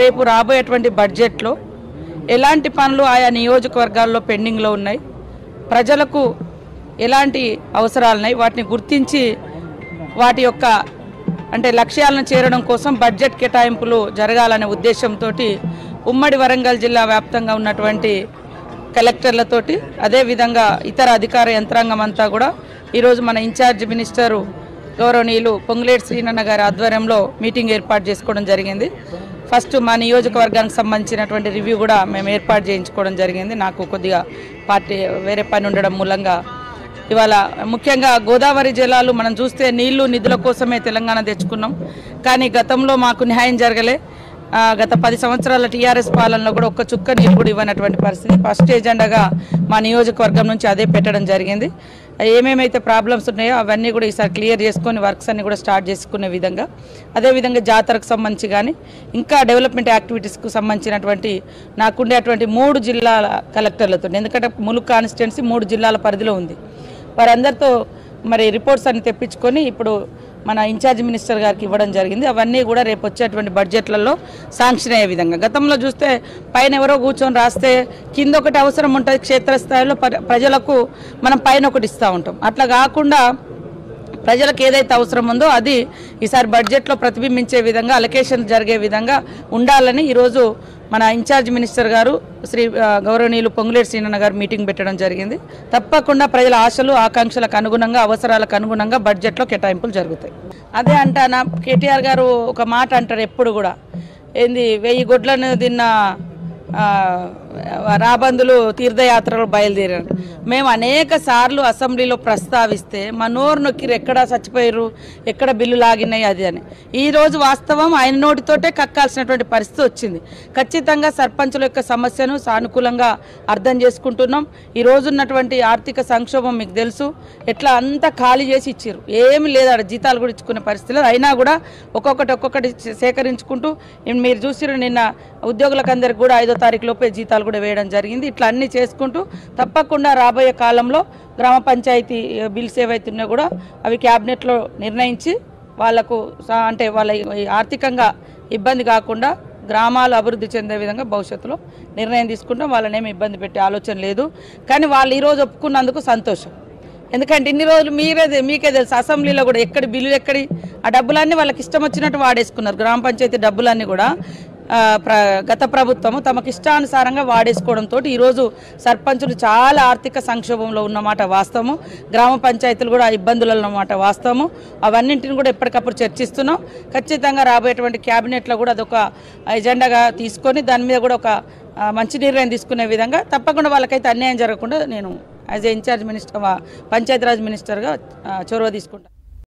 రేపు రాబోయేటువంటి బడ్జెట్లో ఎలాంటి పనులు ఆయా నియోజకవర్గాల్లో పెండింగ్లో ఉన్నాయి, ప్రజలకు ఎలాంటి అవసరాలు ఉన్నాయి, వాటిని గుర్తించి వాటి యొక్క లక్ష్యాలను చేరడం కోసం బడ్జెట్ కేటాయింపులు జరగాలనే ఉద్దేశంతో ఉమ్మడి వరంగల్ జిల్లా వ్యాప్తంగా ఉన్నటువంటి కలెక్టర్లతోటి అదేవిధంగా ఇతర అధికార యంత్రాంగం అంతా కూడా ఈరోజు మన ఇన్ఛార్జ్ మినిస్టరు గౌరవనీయులు పొంగులేటి శ్రీనన్న గారి ఆధ్వర్యంలో మీటింగ్ ఏర్పాటు చేసుకోవడం జరిగింది. ఫస్ట్ మా నియోజకవర్గానికి సంబంధించినటువంటి రివ్యూ కూడా మేము ఏర్పాటు చేయించుకోవడం జరిగింది. నాకు కొద్దిగా పార్టీ వేరే పని ఉండడం మూలంగా ఇవాళ ముఖ్యంగా గోదావరి జిల్లాలు మనం చూస్తే నీళ్లు నిధుల కోసమే తెలంగాణ తెచ్చుకున్నాం, కానీ గతంలో మాకు న్యాయం జరగలే. గత 10 సంవత్సరాల టీఆర్ఎస్ పాలనలో కూడా ఒక్క చుక్క నీళ్ళు కూడా ఇవ్వనటువంటి పరిస్థితి. ఫస్ట్ ఎజెండాగా మా నియోజకవర్గం నుంచి అదే పెట్టడం జరిగింది. ఏమేమైతే ప్రాబ్లమ్స్ ఉన్నాయో అవన్నీ కూడా ఈసారి క్లియర్ చేసుకొని వర్క్స్ అన్ని కూడా స్టార్ట్ చేసుకునే విధంగా, అదేవిధంగా జాతరకు సంబంధించి కానీ ఇంకా డెవలప్మెంట్ యాక్టివిటీస్కు సంబంధించినటువంటి నాకుండేటువంటి 3 జిల్లాల కలెక్టర్లతో, ఎందుకంటే ములుగు కాన్స్టిట్యున్సీ 3 జిల్లాల పరిధిలో ఉంది, వారందరితో మరి రిపోర్ట్స్ అన్ని తెప్పించుకొని ఇప్పుడు మన ఇన్ఛార్జ్ మినిస్టర్ గారికి ఇవ్వడం జరిగింది. అవన్నీ కూడా రేపు వచ్చేటువంటి బడ్జెట్లలో శాంక్షన్ అయ్యే విధంగా. గతంలో చూస్తే పైన ఎవరో కూర్చొని రాస్తే కింద ఒకటి అవసరం ఉంటుంది, క్షేత్రస్థాయిలో ప్రజలకు మనం పైన ఒకటి ఇస్తూ ఉంటాం. అట్లా కాకుండా ప్రజలకు ఏదైతే అవసరం ఉందో అది ఈసారి బడ్జెట్లో ప్రతిబింబించే విధంగా అలొకేషన్ జరిగే విధంగా ఉండాలని ఈరోజు మన ఇన్ఛార్జ్ మినిస్టర్ గారు శ్రీ గౌరవనీయులు పొంగులేటి శ్రీనన్న గారు మీటింగ్ పెట్టడం జరిగింది. తప్పకుండా ప్రజల ఆశలు ఆకాంక్షలకు అనుగుణంగా అవసరాలకు అనుగుణంగా బడ్జెట్లో కేటాయింపులు జరుగుతాయి. అదే అంటానా, కేటీఆర్ గారు ఒక మాట అంటారు ఎప్పుడు కూడా, ఏంది 1000 గొడ్లను తిన్న రాబందులు తీర్థయాత్రలు బయలుదేరారు. మేము అనేక సార్లు అసెంబ్లీలో ప్రస్తావిస్తే మా నోరు నొక్కిరు, ఎక్కడ చచ్చిపోయారు, ఎక్కడ బిల్లు లాగినాయి అది అని. ఈరోజు వాస్తవం ఆయన నోటితోటే కక్కాల్సినటువంటి పరిస్థితి వచ్చింది. ఖచ్చితంగా సర్పంచుల యొక్క సమస్యను సానుకూలంగా అర్థం చేసుకుంటున్నాం. ఈ రోజు ఉన్నటువంటి ఆర్థిక సంక్షోభం మీకు తెలుసు, ఎట్లా అంతా ఖాళీ చేసి ఇచ్చారు, ఏమి లేదా జీతాలు కూడా ఇచ్చుకునే పరిస్థితి లేదు. అయినా కూడా ఒక్కొక్కటి సేకరించుకుంటూ మీరు చూసిరు, నిన్న ఉద్యోగులకు అందరికి కూడా 5వ తారీఖు లోపే జీతాలు కూడా వేయడం జరిగింది. ఇట్లా అన్ని చేసుకుంటూ తప్పకుండా రాబోయే కాలంలో గ్రామ పంచాయతీ బిల్స్ ఏవైతే ఉన్నాయో కూడా అవి క్యాబినెట్లో నిర్ణయించి వాళ్లకు వాళ్ళ ఆర్థికంగా ఇబ్బంది కాకుండా గ్రామాలు అభివృద్ధి చెందే విధంగా భవిష్యత్తులో నిర్ణయం తీసుకుంటాం. వాళ్ళనేమి ఇబ్బంది పెట్టే ఆలోచన లేదు. కానీ వాళ్ళు ఈరోజు ఒప్పుకున్నందుకు సంతోషం. ఎందుకంటే ఇన్ని రోజులు మీకే తెలుసు, అసెంబ్లీలో కూడా ఎక్కడి బిల్లులు ఎక్కడి ఆ డబ్బులన్నీ వాళ్ళకి ఇష్టం వచ్చినట్టు వాడేసుకున్నారు. గ్రామ పంచాయతీ డబ్బులన్నీ కూడా గత ప్రభుత్వము తమకు ఇష్టానుసారంగా వాడేసుకోవడంతో ఈరోజు సర్పంచులు చాలా ఆర్థిక సంక్షోభంలో ఉన్నమాట వాస్తవము, గ్రామ పంచాయతీలు కూడా ఇబ్బందులలో ఉన్నమాట వాస్తవము. అవన్నింటిని కూడా ఎప్పటికప్పుడు చర్చిస్తున్నాం. ఖచ్చితంగా రాబోయేటువంటి క్యాబినెట్లో కూడా అదొక ఎజెండాగా తీసుకొని దాని మీద కూడా ఒక మంచి నిర్ణయం తీసుకునే విధంగా తప్పకుండా వాళ్ళకైతే అన్యాయం జరగకుండా నేను as a incharge minister Panchayati Raj మినిస్టర్గా చొరవ తీసుకుంటాను.